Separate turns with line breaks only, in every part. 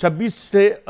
26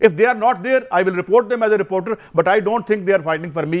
If they are not there, I will report them as a reporter, but I don't think they are fighting for me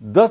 10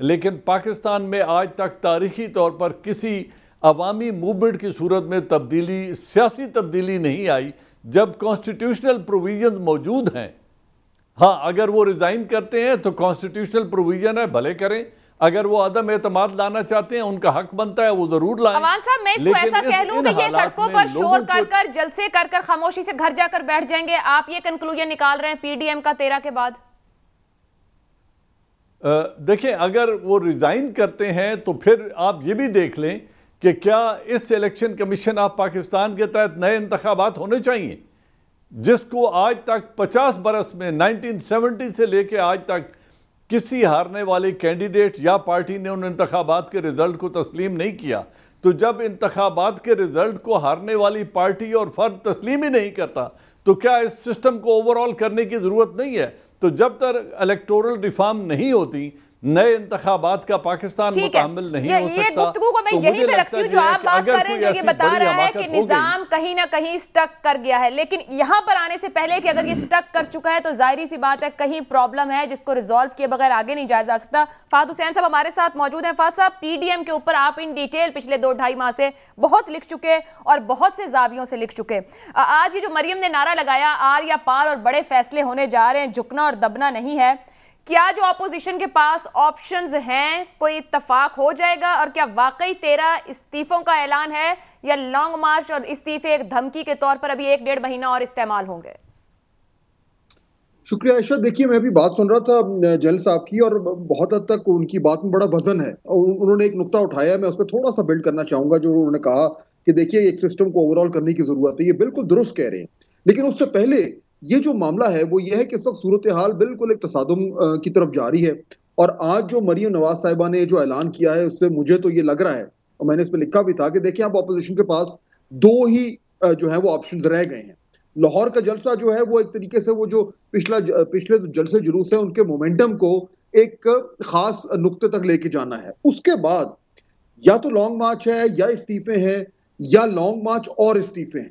لیکن پاکستان میں آج تک تاریخی طور پر کسی عوامی موومنٹ کی صورت میں تبدیلی، سیاسی تبدیلی نہیں آئی جب کانسٹیٹیوشنل پروویژنز موجود ہیں۔ ہاں اگر وہ ریزائن کرتے ہیں تو کانسٹیٹیوشنل پروویژن ہے، بھلے کریں، اگر وہ عدم اعتماد لانا چاہتے ہیں ان کا حق بنتا ہے، وہ ضرور لائیں۔
عوان صاحب میں اس کو ایسا کہہ لوں کہ یہ سڑکوں پر شور کر کر جلسے کر کر خاموشی سے گھر جا کر بیٹھ جائیں گے، آپ یہ کنکلوژن نکال رہے ہیں پی ڈی ایم کا 13 کے بعد؟
دیکھیں اگر وہ ریزائن کرتے ہیں تو پھر آپ یہ بھی دیکھ لیں کہ کیا اس الیکشن کمیشن آف پاکستان کے تحت نئے انتخابات ہونے چاہیے، جس کو آج تک 50 برس میں 1970 سے لے کے آج تک کسی ہارنے والے کینڈیڈیٹ یا پارٹی نے ان انتخابات کے رزلٹ کو تسلیم نہیں کیا۔ تو جب انتخابات کے رزلٹ کو ہارنے والی پارٹی اور فرد تسلیم ہی نہیں کرتا تو کیا اس سسٹم کو اوورآل کرنے کی ضرورت نہیں ہے؟ تو جب تک الیکٹورل ریفارم نہیں ہوتی، نئے انتخابات کا پاکستان متحمل نہیں ہو سکتا۔
یہ گفتگو کو میں یہی پہ رکھتی ہوں جو آپ بات کر رہے ہیں، جو یہ بتا رہا ہے کہ نظام کہیں نہ کہیں سٹک کر گیا ہے، لیکن یہاں پر آنے سے پہلے کہ اگر یہ سٹک کر چکا ہے تو ظاہری سی بات ہے کہیں پرابلم ہے جس کو ریزالو کیے بغیر آگے نہیں جایا جا سکتا۔ فہد حسین صاحب ہمارے ساتھ موجود ہیں۔ فہد صاحب، پی ڈی ایم کے اوپر آپ ان ڈیٹیل پچھلے 2-2.5 ماہ سے بہت لکھ چکے اور بہت سے زاویوں سے لکھ چکے۔ آج یہ جو مریم نے نعرہ لگایا آر یا پار اور بڑے فیصلے ہونے جا رہے ہیں، جھکنا اور دبنا نہیں ہے، کیا جو اپوزیشن کے پاس آپشنز ہیں کوئی اتفاق ہو جائے گا؟ اور کیا واقعی 13 استعفوں کا اعلان ہے یا لانگ مارچ اور استعفے ایک دھمکی کے طور پر ابھی 1-1.5 مہینہ اور استعمال ہوں گے؟
شکریہ عائشہ۔ دیکھیے میں بھی بات سن رہا تھا جل صاحب کی اور بہت حد تک ان کی بات میں بڑا وزن ہے، اور انہوں نے ایک نقطہ اٹھایا، میں اس پہ تھوڑا سا بلڈ کرنا چاہوں گا۔ جو انہوں نے کہا کہ دیکھیے ایک سسٹم کو اوورآل کرنے کی ضرورت ہے، یہ بالکل درست کہہ رہے ہیں، لیکن اس سے پہلے یہ جو معاملہ ہے وہ یہ ہے کہ اس وقت صورتحال بالکل ایک تصادم کی طرف جاری ہے، اور آج جو مریم نواز صاحبہ نے جو اعلان کیا ہے اس سے مجھے تو یہ لگ رہا ہے، اور میں نے اس پہ لکھا بھی تھا کہ دیکھیں اب اپوزیشن کے پاس 2 ہی جو ہے وہ آپشنز رہ گئے ہیں۔ لاہور کا جلسہ جو ہے وہ ایک طریقے سے وہ جو پچھلے جلسے جلوس ہیں ان کے مومنٹم کو ایک خاص نقطے تک لے کے جانا ہے۔ اس کے بعد یا تو لانگ مارچ ہے یا استعفے ہیں، یا لانگ مارچ اور استعفے ہیں۔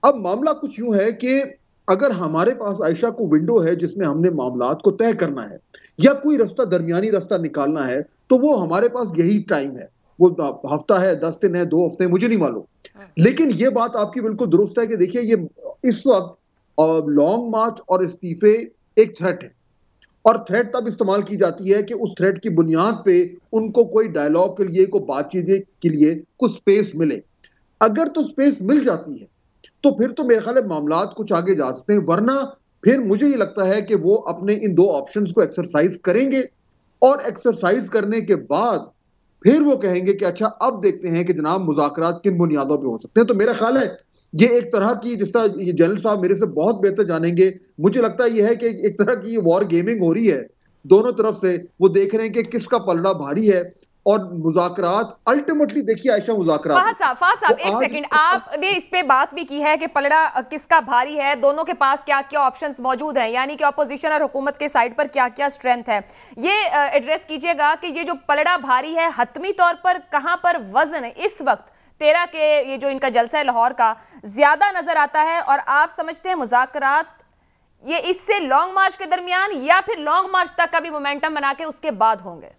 اب معاملہ کچھ یوں ہے کہ اگر ہمارے پاس عائشہ کو ونڈو ہے جس میں ہم نے معاملات کو طے کرنا ہے یا کوئی رستہ درمیانی رستہ نکالنا ہے تو وہ ہمارے پاس یہی ٹائم ہے، وہ ہفتہ ہے، 10 دن ہے، 2 ہفتے، مجھے نہیں معلوم۔ لیکن یہ بات آپ کی بالکل درست ہے کہ دیکھیے یہ اس وقت لانگ مارچ اور استعفے ایک تھریٹ ہے، اور تھریٹ تب استعمال کی جاتی ہے کہ اس تھریٹ کی بنیاد پہ ان کو کوئی ڈائلاگ کے لیے، کوئی بات چیت کے لیے کچھ سپیس ملے۔ اگر تو سپیس مل جاتی ہے تو پھر تو میرے خیال ہے معاملات کچھ آگے جا سکتے ہیں، ورنہ پھر مجھے یہ لگتا ہے کہ وہ اپنے ان 2 آپشنز کو ایکسرسائز کریں گے، اور ایکسرسائز کرنے کے بعد پھر وہ کہیں گے کہ اچھا اب دیکھتے ہیں کہ جناب مذاکرات کن بنیادوں پہ ہو سکتے ہیں۔ تو میرا خیال ہے یہ ایک طرح کی، جس طرح یہ جنرل صاحب میرے سے بہت بہتر جانیں گے، مجھے لگتا ہے یہ ہے کہ ایک طرح کی وار گیمنگ ہو رہی ہے دونوں طرف سے، وہ دیکھ رہے ہیں کہ کس کا پلڑا بھاری ہے، اور مذاکرات الٹیمیٹلی دیکھیے عائشہ مذاکرات۔
فہد صاحب ایک سیکنڈ، آپ نے اس پہ بات بھی کی ہے کہ پلڑا کس کا بھاری ہے، دونوں کے پاس کیا کیا آپشنز موجود ہیں، یعنی کہ اپوزیشن اور حکومت کے سائیڈ پر کیا کیا سٹرینتھ ہے۔ یہ ایڈریس کیجئے گا کہ یہ جو پلڑا بھاری ہے حتمی طور پر کہاں پر وزن اس وقت 13 کے یہ جو ان کا جلسہ ہے لاہور کا زیادہ نظر آتا ہے، اور آپ سمجھتے ہیں مذاکرات یہ اس سے لانگ مارچ کے درمیان یا پھر لانگ مارچ تک کا بھی مومنٹم بنا کے اس کے بعد ہوں گے؟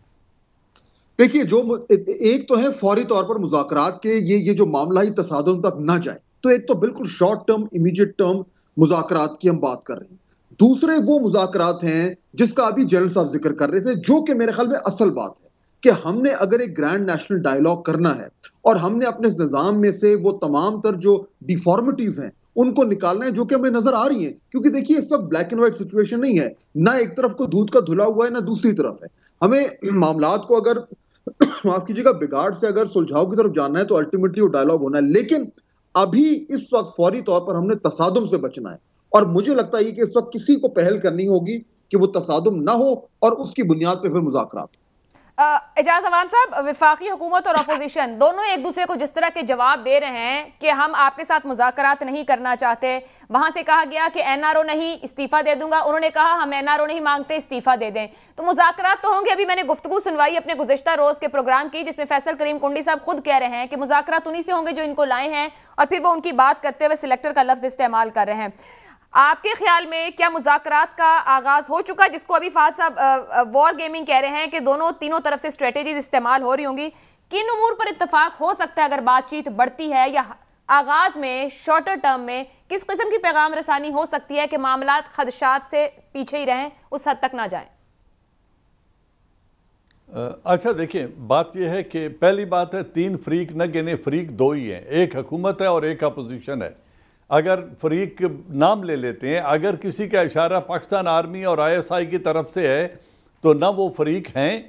دیکھیے جو ایک تو ہے فوری طور پر مذاکرات کے یہ جو معاملہ ہی تصادم تک نہ جائے، تو ایک تو بالکل شارٹ ٹرم امیڈیٹ ٹرم مذاکرات کی ہم بات کر رہے ہیں۔ دوسرے وہ مذاکرات ہیں جس کا ابھی جنرل صاحب ذکر کر رہے تھے، جو کہ میرے خیال میں اصل بات ہے کہ ہم نے اگر ایک گرینڈ نیشنل ڈائیلاگ کرنا ہے اور ہم نے اپنے نظام میں سے وہ تمام تر جو ڈیفارمیٹیز ہیں ان کو نکالنا ہے جو کہ ہمیں نظر آ رہی ہیں، کیونکہ دیکھیے اس وقت بلیک اینڈ وائٹ سچویشن نہیں ہے، نہ ایک طرف کو دودھ کا دھلا ہوا ہے نہ دوسری طرف ہے۔ ہمیں معاملات کو اگر معاف کیجیے گا بگاڑ سے اگر سلجھاؤ کی طرف جانا ہے تو الٹیمیٹلی وہ ڈائیلاگ ہونا ہے، لیکن ابھی اس وقت فوری طور پر ہم نے تصادم سے بچنا ہے، اور مجھے لگتا ہے کہ اس وقت کسی کو پہل کرنی ہوگی کہ وہ تصادم نہ ہو اور اس کی بنیاد پہ پھر مذاکرات۔
اعجاز عوان صاحب، وفاقی حکومت اور اپوزیشن دونوں ایک دوسرے کو جس طرح کے جواب دے رہے ہیں کہ ہم آپ کے ساتھ مذاکرات نہیں کرنا چاہتے، وہاں سے کہا گیا کہ این آر او نہیں استعفیٰ دے دوں گا، انہوں نے کہا ہم این آر او نہیں مانگتے استعفیٰ دے دیں، تو مذاکرات تو ہوں گے۔ ابھی میں نے گفتگو سنوائی اپنے گزشتہ روز کے پروگرام کی جس میں فیصل کریم کنڈی صاحب خود کہہ رہے ہیں کہ مذاکرات انہی سے ہوں گے جو ان کو لائے ہیں، اور پھر وہ ان کی بات کرتے ہوئے سلیکٹر کا لفظ استعمال کر رہے ہیں۔ آپ کے خیال میں کیا مذاکرات کا آغاز ہو چکا، جس کو ابھی فہد صاحب وار گیمنگ کہہ رہے ہیں کہ تینوں طرف سے اسٹریٹجیز استعمال ہو رہی ہوں گی؟ کن امور پر اتفاق ہو سکتا ہے اگر بات چیت بڑھتی ہے، یا آغاز میں شارٹر ٹرم میں کس قسم کی پیغام رسانی ہو سکتی ہے کہ معاملات خدشات سے پیچھے ہی رہیں، اس حد تک نہ جائیں؟
اچھا دیکھیں، بات یہ ہے کہ پہلی بات ہے 3 فریق نہ گنے، فریق 2 ہی ہیں، ایک حکومت ہے اور ایک اپوزیشن ہے۔ اگر فریق نام لے لیتے ہیں، اگر کسی کا اشارہ پاکستان آرمی اور ISI کی طرف سے ہے تو نہ وہ فریق ہیں،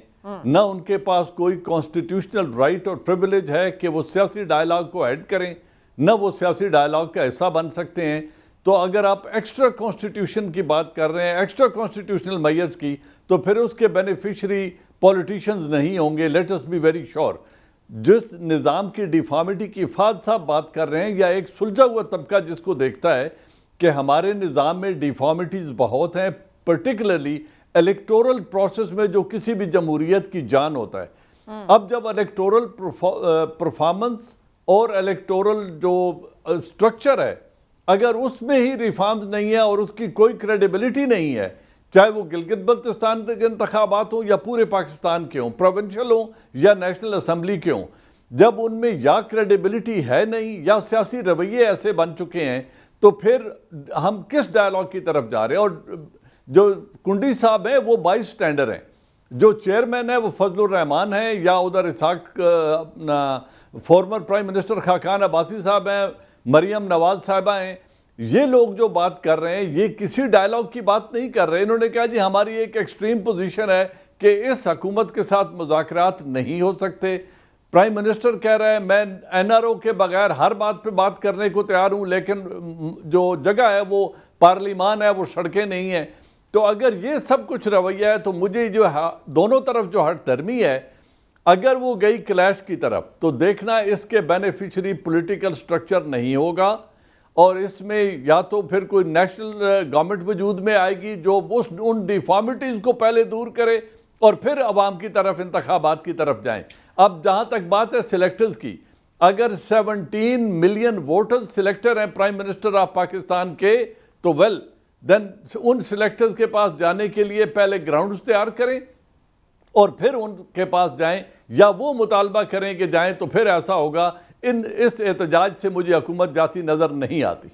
نہ ان کے پاس کوئی کانسٹیٹیوشنل رائٹ اور پریویلیج ہے کہ وہ سیاسی ڈائیلاگ کو ایڈ کریں، نہ وہ سیاسی ڈائیلاگ کا حصہ بن سکتے ہیں۔ تو اگر آپ ایکسٹرا کانسٹیٹیوشن کی بات کر رہے ہیں، ایکسٹرا کانسٹیٹیوشنل میئرز کی، تو پھر اس کے بینیفیشری پولیٹیشنز نہیں ہوں گے، لیٹ اس بی ویری شور۔ جس نظام کی ڈیفارمیٹی کی فہد صاحب بات کر رہے ہیں، یا ایک سلجھا ہوا طبقہ جس کو دیکھتا ہے کہ ہمارے نظام میں ڈیفارمیٹیز بہت ہیں، پرٹیکولرلی الیکٹورل پروسیس میں جو کسی بھی جمہوریت کی جان ہوتا ہے۔ اب جب الیکٹورل پرفارمنس اور الیکٹورل جو سٹرکچر ہے، اگر اس میں ہی ریفارمز نہیں ہے اور اس کی کوئی کریڈیبلٹی نہیں ہے، چاہے وہ گلگت بلتستان کے انتخابات ہوں یا پورے پاکستان کے ہوں، پروونشل ہوں یا نیشنل اسمبلی کے ہوں، جب ان میں یا کریڈیبلٹی ہے نہیں یا سیاسی رویے ایسے بن چکے ہیں، تو پھر ہم کس ڈائیلاگ کی طرف جا رہے ہیں؟ اور جو کنڈی صاحب ہیں وہ 22 سٹینڈر ہیں، جو چیئرمین ہے وہ فضل الرحمان ہیں، یا ادھر Ishaq former prime minister Khaqan Abbasi sahib ہیں، مریم نواز صاحبہ ہیں۔ یہ لوگ جو بات کر رہے ہیں یہ کسی ڈائیلاگ کی بات نہیں کر رہے۔ انہوں نے کہا جی ہماری ایک ایکسٹریم پوزیشن ہے کہ اس حکومت کے ساتھ مذاکرات نہیں ہو سکتے۔ پرائم منسٹر کہہ رہے ہیں میں NRO کے بغیر ہر بات پہ بات کرنے کو تیار ہوں، لیکن جو جگہ ہے وہ پارلیمان ہے، وہ سڑکیں نہیں ہیں۔ تو اگر یہ سب کچھ رویہ ہے تو مجھے جو دونوں طرف جو ہٹ دھرمی ہے، اگر وہ گئی کلیش کی طرف، تو دیکھنا اس کے بینیفیشری پولیٹیکل سٹرکچر نہیں ہوگا، اور اس میں یا تو پھر کوئی نیشنل گورنمنٹ وجود میں آئے گی جو ان ڈیفارمیٹیز کو پہلے دور کرے اور پھر عوام کی طرف انتخابات کی طرف جائیں۔ اب جہاں تک بات ہے سلیکٹرز کی، اگر 17 ملین ووٹرز سلیکٹر ہیں پرائم منسٹر آف پاکستان کے، تو دین ان سلیکٹرز کے پاس جانے کے لیے پہلے گراؤنڈز تیار کریں اور پھر ان کے پاس جائیں، یا وہ مطالبہ کریں کہ جائیں، تو پھر ایسا ہوگا۔ اس احتجاج سے مجھے حکومت جاتی نظر نہیں آتی۔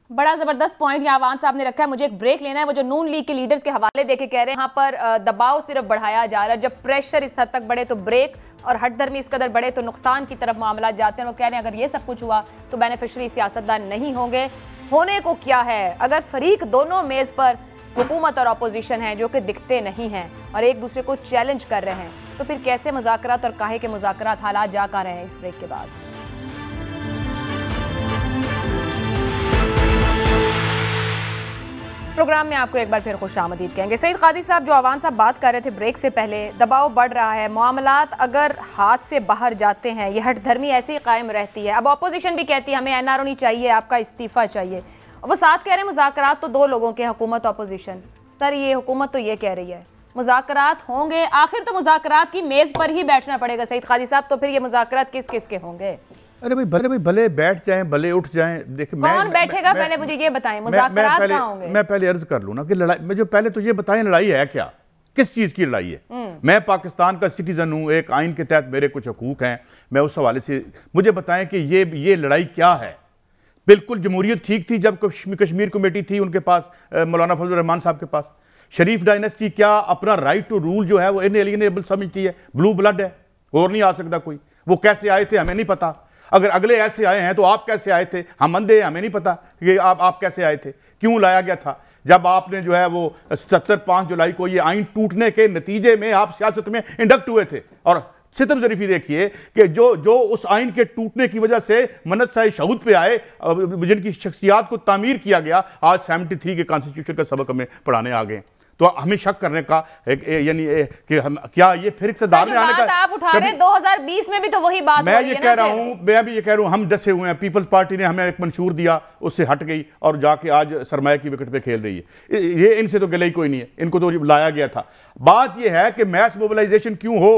بڑا زبردست پوائنٹ یہاں عوان صاحب نے رکھا ہے، مجھے ایک بریک لینا ہے۔ وہ جو نون لیگ کے لیڈرز کے حوالے دے کے کہہ رہے ہیں یہاں پر دباؤ صرف بڑھایا جا رہا ہے، جب پریشر اس حد تک بڑھے تو بریک، اور ہٹ دھرمی اس قدر بڑھے تو نقصان کی طرف معاملات جاتے ہیں۔ وہ کہہ رہے ہیں اگر یہ سب کچھ ہوا تو بینیفیشری سیاستدان نہیں ہوں گے۔ ہونے کو کیا ہے؟ اگر فریق دونوں میز پر حکومت اور اپوزیشن ہیں جو کہ دکھتے نہیں ہیں اور ایک دوسرے کو چیلنج کر رہے ہیں، تو پھر کیسے مذاکرات اور کاہے کے مذاکرات حالات جا کر رہے ہیں؟ اس بریک کے بعد پروگرام میں آپ کو ایک بار پھر خوش آمدید کہیں گے۔ سعید قاضی صاحب، جو عوان صاحب بات کر رہے تھے بریک سے پہلے، دباؤ بڑھ رہا ہے، معاملات اگر ہاتھ سے باہر جاتے ہیں، یہ ہٹ دھرمی ایسے ہی قائم رہتی ہے۔ اب اپوزیشن بھی کہتی ہے ہمیں NRO نہیں چاہیے، آپ کا استعفیٰ چاہیے۔ وہ ساتھ کہہ رہے ہیں مذاکرات تو 2 لوگوں کے، حکومت اپوزیشن۔ سر یہ حکومت تو یہ کہہ رہی ہے مذاکرات ہوں گے، آخر تو مذاکرات کی میز پر ہی بیٹھنا پڑے گا سعید قاضی صاحب، تو پھر یہ مذاکرات کس کس کے ہوں گے؟
ارے بھلے بیٹھ جائیں، بھلے اٹھ جائیں۔ دیکھیں
کون بیٹھے گا پہلے مجھے یہ بتائیں، مذاکرات کہاں ہوں گے؟
میں پہلے عرض کر لوں نا کہ لڑائی میں جو پہلے تو یہ بتائیں لڑائی ہے کیا، کس چیز کی لڑائی ہے؟ میں پاکستان کا سٹیزن ہوں، ایک آئین کے تحت میرے کچھ حقوق ہیں، میں اس حوالے سے مجھے بتائیں کہ یہ لڑائی کیا ہے؟ بالکل جمہوریت ٹھیک تھی جب کشمیر کمیٹی تھی ان کے پاس، مولانا فضل الرحمان صاحب کے پاس۔ شریف ڈائنسٹی کیا اپنا رائٹ ٹو رول جو ہے وہ انیلینیبل سمجھتی ہے؟ بلو بلڈ ہے، اور نہیں آ سکتا کوئی۔ وہ کیسے آئے تھے ہمیں نہیں پتا، اگر اگلے ایسے آئے ہیں تو آپ کیسے آئے تھے؟ ہم اندھے ہیں، ہمیں نہیں پتا کہ آپ کیسے آئے تھے، کیوں لایا گیا تھا۔ جب آپ نے جو ہے وہ 5 جولائی کو یہ آئین ٹوٹنے کے نتیجے میں آپ سیاست میں انڈکٹ ہوئے تھے، اور ستم ظریفی دیکھیے کہ جو اس آئین کے ٹوٹنے کی وجہ سے منصہ شہود پہ آئے، جن کی شخصیات کو تعمیر کیا گیا، آج 73 کے کانسٹیٹیوشن کا سبق ہمیں پڑھانے آ گئے۔ تو ہمیں شک کرنے کا یعنی کہ کیا یہ پھر اقتدار میں آنے کا؟
آپ اٹھا رہے ہیں 2020 میں بھی تو وہی بات ہو رہی ہے نا۔
میں بھی یہ کہہ رہا ہوں ہم ڈسے ہوئے ہیں، پیپلز پارٹی نے ہمیں ایک منشور دیا، اس سے ہٹ گئی اور جا کے آج سرمایہ کی وکٹ پہ کھیل رہی ہے۔ یہ ان سے تو گلے ہی کوئی نہیں ہے، ان کو تو لایا گیا تھا۔ بات یہ ہے کہ میس موبلائزیشن کیوں ہو؟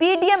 PDM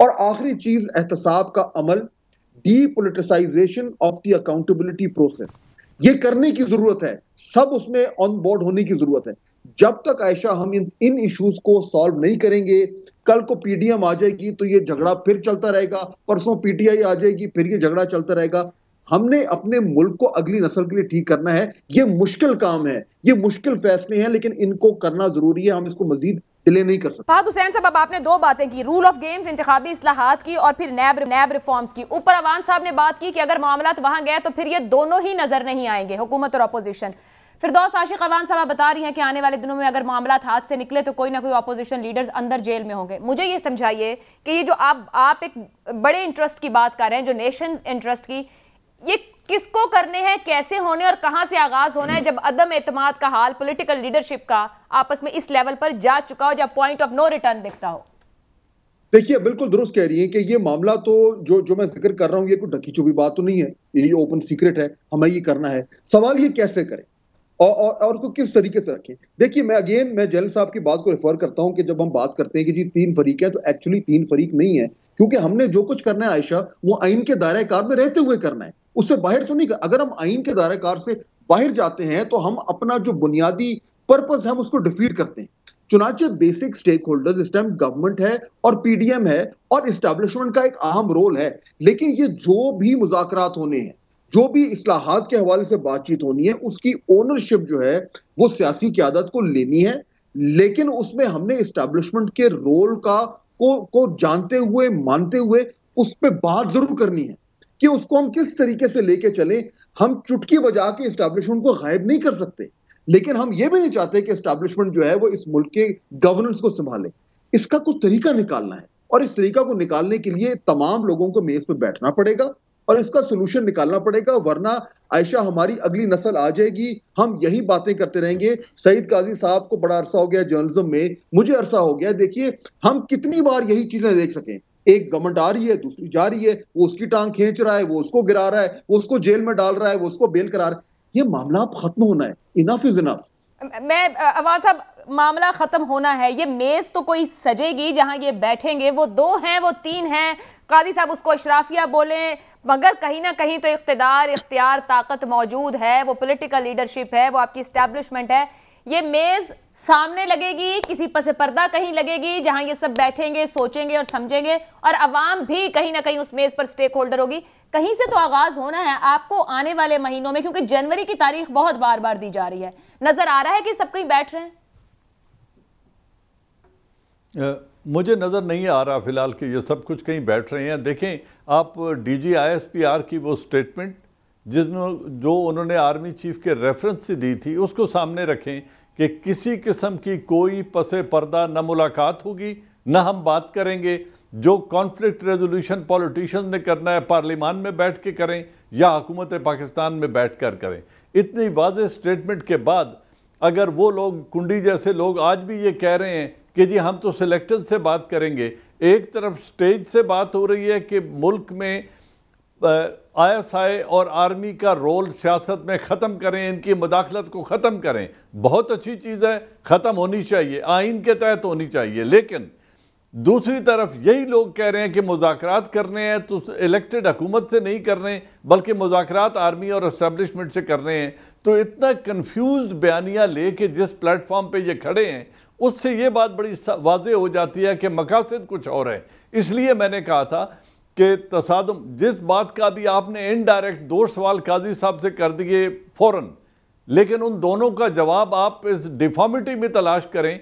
اور آخری چیز احتساب کا عمل، D politicisation of the accountability process, یہ کرنے کی ضرورت ہے، سب اس میں آن بورڈ ہونے کی ضرورت ہے۔ جب تک عائشہ ہم ان ایشوز کو سالو نہیں کریں گے، کل کو پی ڈی ایم آ جائے گی تو یہ جھگڑا پھر چلتا رہے گا، پرسوں پی ٹی آئی آ جائے گی پھر یہ جھگڑا چلتا رہے گا۔ ہم نے اپنے ملک کو اگلی نسل کے لیے ٹھیک کرنا ہے، یہ مشکل کام ہے، یہ مشکل فیصلے ہیں، لیکن ان کو کرنا ضروری ہے، ہم اس کو مزید ڈیلے نہیں کر سکتے۔
فہد حسین صاحب، اب آپ نے دو باتیں کی، رول آف گیمز انتخابی اصلاحات کی اور پھر نیب ریفارمز کی۔ اوپر عوان صاحب نے بات کی کہ اگر معاملات وہاں گئے تو پھر یہ دونوں ہی نظر نہیں آئیں گے، حکومت اور اپوزیشن۔ فردوس عاشق عوان صاحب بتا رہی ہیں کہ آنے والے دنوں میں اگر معاملات ہاتھ سے نکلے تو کوئی نہ کوئی اپوزیشن لیڈرز اندر جیل میں ہوں گے۔ مجھے یہ سمجھائیے کہ یہ جو آپ ایک بڑے انٹرسٹ کی بات کر رہے ہیں، جو نیشن انٹرسٹ کی، یہ کس کو کرنے ہیں، کیسے ہونے اور کہاں سے آغاز ہونا ہے جب عدم اعتماد کا حال پولیٹیکل لیڈرشپ کا آپس میں اس لیول پر جا چکا ہو، جب پوائنٹ آف نو ریٹرن دکھتا ہو؟
دیکھیے بالکل درست کہہ رہی ہیں کہ یہ معاملہ تو جو میں ذکر کر رہا ہوں، یہ کوئی ڈھکی چھپی بات تو نہیں ہے، یہ اوپن سیکرٹ ہے، ہمیں یہ کرنا ہے۔ سوال یہ کیسے کریں اور اس کو کس طریقے سے رکھیں۔ دیکھیے میں جیل صاحب کی بات کو ریفر کرتا ہوں کہ جب ہم بات کرتے ہیں کہ جی 3 فریق ہیں، تو ایکچولی 3 فریق نہیں ہے، کیونکہ ہم نے جو کچھ کرنا ہے عائشہ، وہ آئین کے دائرہ کار میں رہتے ہوئے کرنا ہے، اس سے باہر تو نہیں۔ اگر ہم آئین کے دائرہ کار سے باہر جاتے ہیں تو ہم اپنا جو بنیادی پرپس ہے ہم اس کو ڈیفیٹ کرتے ہیں۔ چنانچہ بیسک سٹیک ہولڈرز اس ٹائم گورنمنٹ ہے اور پی ڈی ایم ہے اور اسٹیبلشمنٹ کا ایک اہم رول ہے، لیکن یہ جو بھی مذاکرات ہونے ہیں، جو بھی اصلاحات کے حوالے سے بات چیت ہونی ہے، اس کی اونرشپ جو ہے وہ سیاسی قیادت کو لینی ہے، لیکن اس میں ہم نے اسٹیبلشمنٹ کے رول کو جانتے ہوئے، مانتے ہوئے اس پہ بات ضرور کرنی ہے کہ اس کو ہم کس طریقے سے لے کے چلیں۔ ہم چٹکی بجا کے اسٹیبلشمنٹ کو غائب نہیں کر سکتے، لیکن ہم یہ بھی نہیں چاہتے کہ اسٹیبلشمنٹ جو ہے وہ اس ملک کے گورننس کو سنبھالے۔ اس کا کوئی طریقہ نکالنا ہے، اور اس طریقہ کو نکالنے کے لیے تمام لوگوں کو میز پہ بیٹھنا پڑے گا اور اس کا سلوشن نکالنا پڑے گا، ورنہ عائشہ ہماری اگلی نسل آ جائے گی، ہم یہی باتیں کرتے رہیں گے۔ سعید قاضی صاحب کو بڑا عرصہ ہو گیا جرنلزم میں، مجھے عرصہ ہو گیا، دیکھیے ہم کتنی بار یہی چیزیں دیکھ سکیں، ایک گورنمنٹ آ رہی ہے، دوسری جا رہی ہے، وہ اس کی ٹانگ کھینچ رہا ہے، وہ اس کو گرا رہا ہے، وہ اس کو جیل میں ڈال رہا ہے، وہ اس کو بیل کرا رہا ہے۔ یہ معاملہ اب ختم ہونا ہے، انف از انف۔
میں عوان صاحب، معاملہ ختم ہونا ہے، یہ میز تو کوئی سجے گی جہاں یہ بیٹھیں گے، وہ 2 ہیں، وہ 3 ہیں، قاضی صاحب اس کو اشرافیہ بولیں، مگر کہیں نہ کہیں تو اقتدار، اختیار، طاقت موجود ہے، وہ پولیٹیکل لیڈرشپ ہے، وہ آپ کی اسٹیبلشمنٹ ہے۔ یہ میز سامنے لگے گی، کسی پس پردہ کہیں لگے گی جہاں یہ سب بیٹھیں گے، سوچیں گے اور سمجھیں گے، اور عوام بھی کہیں نہ کہیں اس میز پر سٹیک ہولڈر ہوگی۔ کہیں سے تو آغاز ہونا ہے آپ کو آنے والے مہینوں میں، کیونکہ جنوری کی تاریخ بہت بار بار دی جا رہی ہے۔ نظر آ رہا ہے کہ سب کہیں بیٹھ رہے ہیں؟
مجھے نظر نہیں آ رہا فی الحال کہ یہ سب کچھ کہیں بیٹھ رہے ہیں۔ دیکھیں آپ D G I S P R کی وہ سٹیٹمنٹ جو انہوں نے آرمی چیف کے ریفرنس سے دی تھی، اس کو سامنے رکھیں کہ کسی قسم کی کوئی پس پردہ نہ ملاقات ہوگی، نہ ہم بات کریں گے۔ جو کانفلکٹ ریزولوشن پولیٹیشنز نے کرنا ہے پارلیمان میں بیٹھ کے کریں یا حکومت پاکستان میں بیٹھ کر کریں۔ اتنی واضح سٹیٹمنٹ کے بعد اگر وہ لوگ، کنڈی جیسے لوگ آج بھی یہ کہہ رہے ہیں کہ جی ہم تو سلیکٹر سے بات کریں گے، ایک طرف سٹیج سے بات ہو رہی ہے کہ ملک میں آئی ایس آئی اور آرمی کا رول سیاست میں ختم کریں، ان کی مداخلت کو ختم کریں، بہت اچھی چیز ہے، ختم ہونی چاہیے، آئین کے تحت ہونی چاہیے، لیکن دوسری طرف یہی لوگ کہہ رہے ہیں کہ مذاکرات کرنے ہیں تو الیکٹڈ حکومت سے نہیں کرنے بلکہ مذاکرات آرمی اور اسٹیبلشمنٹ سے کرنے ہیں۔ تو اتنا کنفیوزڈ بیانیہ لے کے جس پلیٹ فارم پہ یہ کھڑے ہیں، اس سے یہ بات بڑی واضح ہو جاتی ہے کہ مقاصد کچھ اور ہے۔ اس لیے میں نے کہا تھا کہ تصادم، جس بات کا بھی آپ نے انڈائریکٹ 2 سوال قاضی صاحب سے کر دیے فوراً، لیکن ان دونوں کا جواب آپ اس ڈیفارمیٹی میں تلاش کریں۔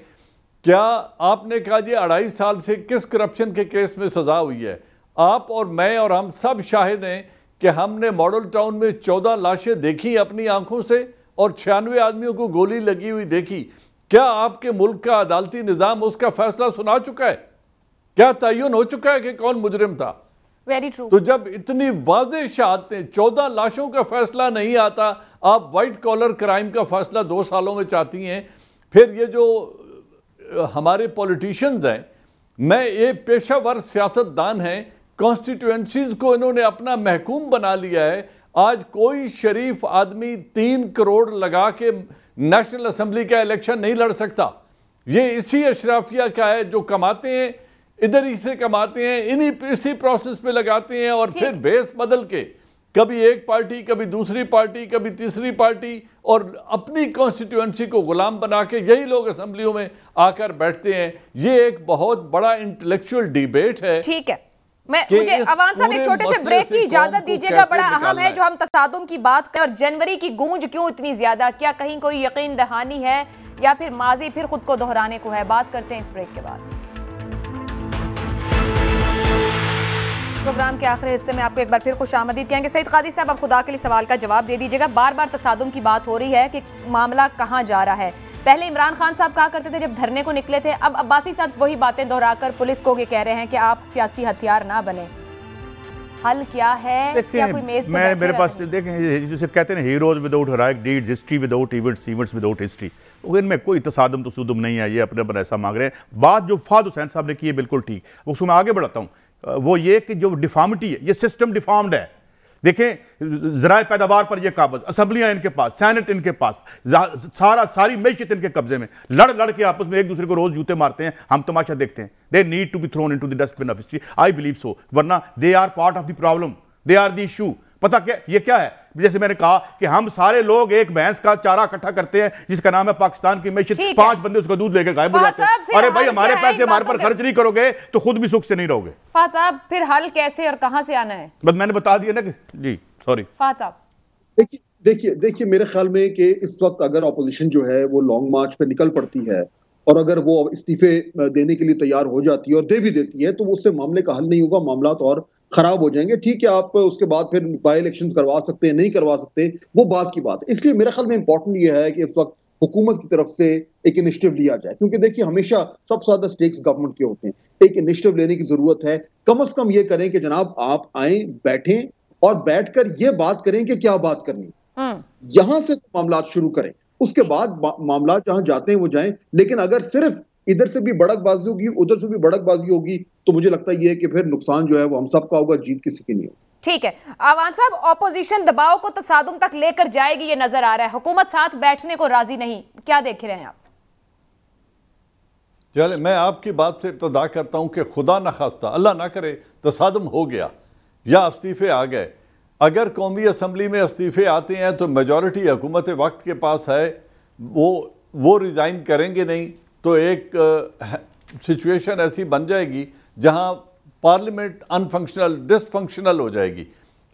کیا آپ نے کہا جی 2.5 سال سے کس کرپشن کے کیس میں سزا ہوئی ہے؟ آپ اور میں اور ہم سب شاہد ہیں کہ ہم نے ماڈل ٹاؤن میں 14 لاشیں دیکھی اپنی آنکھوں سے اور 96 آدمیوں کو گولی لگی ہوئی دیکھی۔ کیا آپ کے ملک کا عدالتی نظام اس کا فیصلہ سنا چکا ہے؟ کیا تعین ہو چکا ہے کہ کون مجرم تھا؟
Very true.
تو جب اتنی واضح شہادتیں، 14 لاشوں کا فیصلہ نہیں آتا، آپ وائٹ کالر کرائم کا فیصلہ 2 سالوں میں چاہتی ہیں۔ پھر یہ جو ہمارے پولیٹیشنز ہیں، میں یہ پیشہ ور سیاست دان ہیں، کانسٹیٹوئنسیز کو انہوں نے اپنا محکوم بنا لیا ہے۔ آج کوئی شریف آدمی 3 کروڑ لگا کے نیشنل اسمبلی کا الیکشن نہیں لڑ سکتا۔ یہ اسی اشرافیہ کا ہے جو کماتے ہیں، ادھر ہی سے کماتے ہیں، اسی پروسیس پہ لگاتے ہیں، اور پھر بیس بدل کے کبھی ایک پارٹی، کبھی دوسری پارٹی، کبھی تیسری پارٹی، اور اپنی کانسٹیٹوئنسی کو غلام بنا کے یہی لوگ اسمبلیوں میں آ کر بیٹھتے ہیں۔ یہ ایک بہت بڑا انٹلیکچوئل ڈیبیٹ ہے۔
ٹھیک ہے، مجھے عوان صاحب ایک چھوٹے سے بریک کی اجازت دیجیے گا، بڑا اہم ہے جو ہم تصادم کی بات کریں، اور جنوری کی گونج کیوں اتنی زیادہ، کیا کہیں کوئی یقین دہانی ہے یا پھر ماضی پھر خود کو دہرانے کو ہے؟ بات کرتے ہیں اس بریک کے بعد۔ پروگرام کے آخری حصے میں آپ کو ایک بار پھر خوش آمدید کہیں گے۔ سعید قاضی صاحب، اب خدا کے لیے سوال کا جواب دے دیجیے گا، بار بار تصادم کی بات ہو رہی ہے کہ معاملہ کہاں جا رہا ہے۔ پہلے عمران خان صاحب کہا کرتے تھے جب دھرنے کو نکلے تھے، اب عباسی صاحب وہی باتیں دہرا کر پولیس کو یہ کہہ رہے ہیں کہ آپ سیاسی ہتھیار نہ بنیں۔ حل کیا ہے؟ کیا کوئی میز پہ
میرے پاس دیکھیں جسے کہتے ہیں heroes without heroic deeds, history without events, events without history, ان میں کوئی تصادم تصادم نہیں ہے، یہ اپنے پر ایسا مانگ رہے ہیں۔ بات جو فہد حسین صاحب نے کی ہے بالکل ٹھیک، اس کو میں آگے بڑھاتا ہوں، وہ یہ کہ جو ڈیفارمٹی ہے، یہ سسٹم ڈیفارمڈ ہے۔ دیکھیں ذرائع پیداوار پر یہ قابض، اسمبلیاں ان کے پاس، سینٹ ان کے پاس، ساری معیشت ان کے قبضے میں، لڑ کے آپس میں ایک دوسرے کو روز جوتے مارتے ہیں، ہم تماشا دیکھتے ہیں۔ They need to be thrown into the dustbin of history. I believe so. ورنہ they are part of the problem. They are the issue. پتہ کیا یہ کیا ہے؟ جیسے میں نے کہا کہ ہم سارے لوگ ایک بھینس کا چارہ اکٹھا کرتے ہیں جس کا نام ہے پاکستان کی معیشت، 5 بندے اس کا دودھ لے کے غائب ہو جاتے ہیں۔ ارے بھائی ہمارے پیسے ہمارے پر خرچ نہیں کرو گے تو خود بھی سکھ سے نہیں رہو گے۔
فہد صاحب پھر حل کیسے اور کہاں سے آنا ہے؟
بس میں نے بتا دیا نا کہ جی سوری
فہد صاحب
دیکھیے میرے خیال میں کہ اس وقت اگر اپوزیشن جو ہے وہ لانگ مارچ پہ نکل پڑتی ہے اور اگر وہ استعفے دینے کے لیے تیار ہو جاتی ہے اور دے بھی دیتی ہے تو اس سے معاملے کا حل نہیں ہوگا، معاملات اور خراب ہو جائیں گے۔ ٹھیک ہے آپ اس کے بعد پھر بائی الیکشن کروا سکتے ہیں، نہیں کروا سکتے، وہ بات کی بات ہے۔ اس لیے میرے خیال میں امپورٹنٹ یہ ہے کہ اس وقت حکومت کی طرف سے ایک انیشیٹو لیا جائے، کیونکہ دیکھیے ہمیشہ سب سے زیادہ سٹیکس گورنمنٹ کے ہوتے ہیں، ایک انیشیٹو لینے کی ضرورت ہے۔ کم از کم یہ کریں کہ جناب آپ آئیں، بیٹھیں اور بیٹھ کر یہ بات کریں کہ کیا بات کرنی، یہاں سے معاملات شروع کریں، اس کے بعد معاملات جہاں جاتے ہیں وہ جائیں۔ لیکن اگر صرف ادھر سے بھی بڑک بازی ہوگی ادھر سے بھی بڑک بازی ہوگی تو مجھے لگتا ہے یہ کہ پھر نقصان جو ہے وہ ہم سب کا ہوگا، جیت کسی کی نہیں ہوگی۔
ٹھیک ہے عوان صاحب، اپوزیشن دباؤ کو تصادم تک لے کر جائے گی یہ نظر آ رہا ہے، حکومت ساتھ بیٹھنے کو راضی نہیں، کیا دیکھ رہے ہیں آپ؟
چلے میں آپ کی بات سے ابتدا کرتا ہوں کہ خدا نخواستہ اللہ نہ کرے تصادم ہو گیا یا استعفے آ گئے، اگر قومی اسمبلی میں استعفے آتے ہیں تو میجورٹی حکومت وقت کے پاس ہے، وہ ریزائن کریں گے نہیں تو ایک سچویشن ایسی بن جائے گی جہاں پارلیمنٹ انفنکشنل ڈس فنکشنل ہو جائے گی۔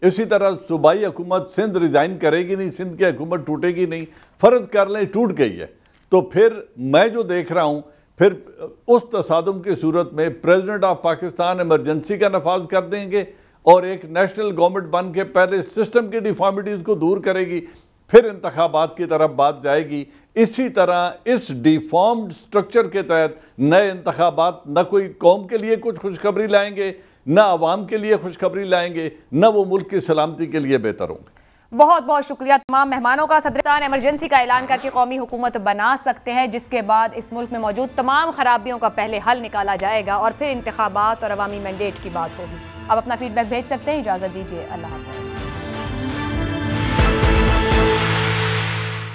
اسی طرح صوبائی حکومت سندھ ریزائن کرے گی نہیں، سندھ کی حکومت ٹوٹے گی نہیں، فرض کر لیں ٹوٹ گئی ہے تو پھر میں جو دیکھ رہا ہوں پھر اس تصادم کی صورت میں پریزیڈنٹ آف پاکستان ایمرجنسی کا نفاذ کر دیں گے اور ایک نیشنل گورنمنٹ بن کے پہلے سسٹم کی ڈیفارمیٹیز کو دور کرے گی، پھر انتخابات کی طرف بات جائے گی۔ اسی طرح اس ڈیفارمڈ سٹرکچر کے تحت نئے انتخابات نہ کوئی قوم کے لیے کچھ خوشخبری لائیں گے، نہ عوام کے لیے خوشخبری لائیں گے، نہ وہ ملک کی سلامتی کے لیے بہتر ہوں گے۔
بہت بہت شکریہ تمام مہمانوں کا۔ صدر ایمرجنسی کا اعلان کر کے قومی حکومت بنا سکتے ہیں جس کے بعد اس ملک میں موجود تمام خرابیوں کا پہلے حل نکالا جائے گا اور پھر انتخابات اور عوامی مینڈیٹ کی بات ہوگی۔ آپ اپنا فیڈ بیک بھیج سکتے ہیں، اجازت دیجیے، اللہ حافظ۔